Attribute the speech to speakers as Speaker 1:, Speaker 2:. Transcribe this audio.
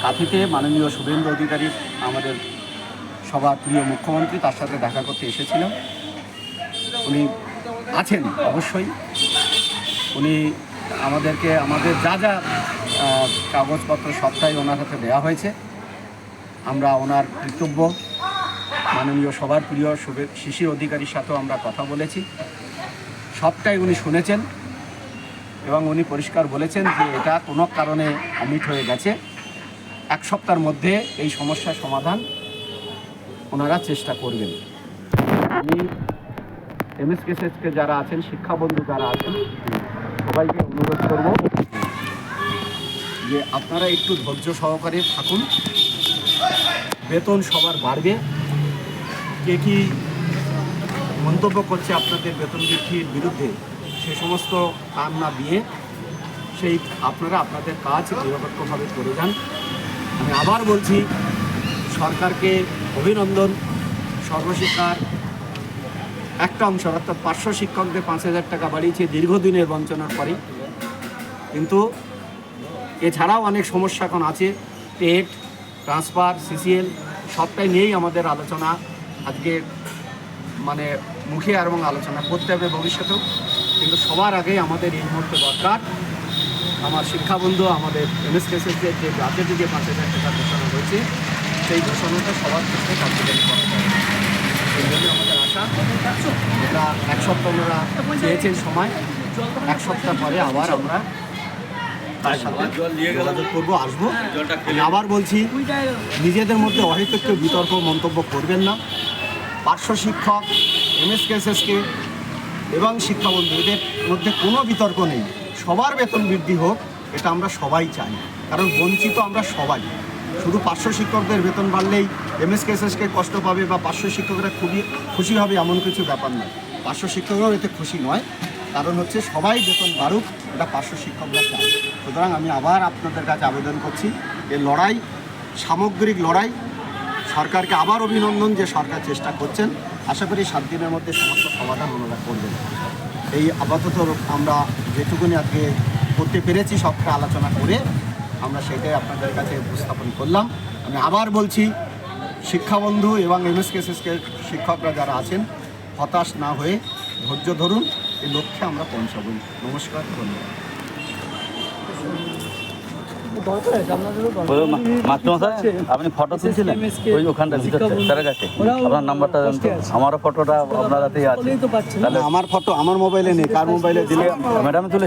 Speaker 1: কাঁথিতে মাননীয় শুভেন্দু অধিকারী আমাদের সবার প্রিয় মুখ্যমন্ত্রী, তার সাথে দেখা করতে এসেছিলাম। উনি আছেন অবশ্যই। উনি আমাদেরকে আমাদের যা যা কাগজপত্র সবটাই ওনার হাতে দেওয়া হয়েছে। আমরা ওনার কর্তব্য মাননীয় সবার প্রিয় শিশির অধিকারীর সাথেও আমরা কথা বলেছি, সবটাই উনি শুনেছেন এবং উনি পরিষ্কার বলেছেন যে এটা কোনো কারণে অমিট হয়ে গেছে, 1 সপ্তাহের মধ্যে এই সমস্যার সমাধান ওনারা চেষ্টা করবেন। আমি এমএসকেএসকে যারা আছেন, শিক্ষাবন্ধু যারা আছেন, সবাইকে অনুরোধ করব যে আপনারা একটু ধৈর্য সহকারে থাকুন। বেতন সবার বাড়বে। কে কি মন্তব্য করছে আপনাদের বেতন বৃদ্ধির বিরুদ্ধে, সে সমস্ত কান না দিয়ে আপনারা আপনাদের কাজ নিরপেক্ষভাবে করে যান। আমি আবার বলছি, সরকারকে অভিনন্দন। সর্বশিক্ষার একটা অংশ অর্থাৎ 500 শিক্ষকদের 5,000 টাকা বাড়িয়েছে দীর্ঘদিনের বঞ্চনার পরে। কিন্তু এছাড়াও অনেক সমস্যা এখন আছে, টেট, ট্রান্সফার, সিসিএল সবটাই নিয়েই আমাদের আলোচনা আজকে মুখে এবং আলোচনা করতে হবে ভবিষ্যতেও। কিন্তু সবার আগে আমাদের এই মুহূর্তে দরকার আমার শিক্ষাবন্ধু, আমাদের এমএসকেএসের যে রাজ্যে যে 5,000 টাকা ঘোষণা হয়েছে, সেই ঘোষণাটা সবার ক্ষেত্রে কার্যকরী করা হবে। এই জন্য আমাদের আশা, এটা 1 সপ্তাহ ওনারা চেয়েছেন সময়, 1 সপ্তাহ পরে আবার আমরা তার সাথে যোগাযোগ করবো, আসবো। আমি আবার বলছি, নিজেদের মধ্যে অহেতুক কেউ বিতর্ক মন্তব্য করবেন না। 500 শিক্ষক, এমএসকেএসকে এবং শিক্ষাবন্ধু, এদের মধ্যে কোনো বিতর্ক নেই। সবার বেতন বৃদ্ধি হোক, এটা আমরা সবাই চাই, কারণ বঞ্চিত আমরা সবাই। শুধু 500 শিক্ষকদের বেতন বাড়লেই এমএসকেএসকে কষ্ট পাবে বা 500 শিক্ষকরা খুবই খুশি হবে এমন কিছু ব্যাপার নয়। 500 শিক্ষকরাও এতে খুশি নয়, কারণ হচ্ছে সবাই বেতন বাড়ুক, এটা 500 শিক্ষকরা চায়। সুতরাং আমি আবার আপনাদের কাছে আবেদন করছি, এই লড়াই সামগ্রিক লড়াই। সরকারকে আবার অভিনন্দন যে সরকার চেষ্টা করছেন। আশা করি 7 দিনের মধ্যে সমস্যার সমাধান ওনারা করবেন। এই আপাতত আমরা যেটুকুনি আজকে করতে পেরেছি সবটা আলোচনা করে আমরা সেটাই আপনাদের কাছে উপস্থাপন করলাম। আমি আবার বলছি, শিক্ষাবন্ধু এবং এমএসকেএসকে শিক্ষকরা যারা আছেন, হতাশ না হয়ে ধৈর্য ধরুন, এই লক্ষ্যে আমরা পৌঁছাবো। নমস্কার, ধন্যবাদ।
Speaker 2: আপনি ফটো তুলছিলেন ওই ওখানটা তার কাছে, আপনার নাম্বারটা আমারও ফটোটা আপনার হাতেই আছে।
Speaker 1: আমার ফটো আমার মোবাইলে নেই, কার মোবাইলে দিলে
Speaker 2: ম্যাডাম তুলে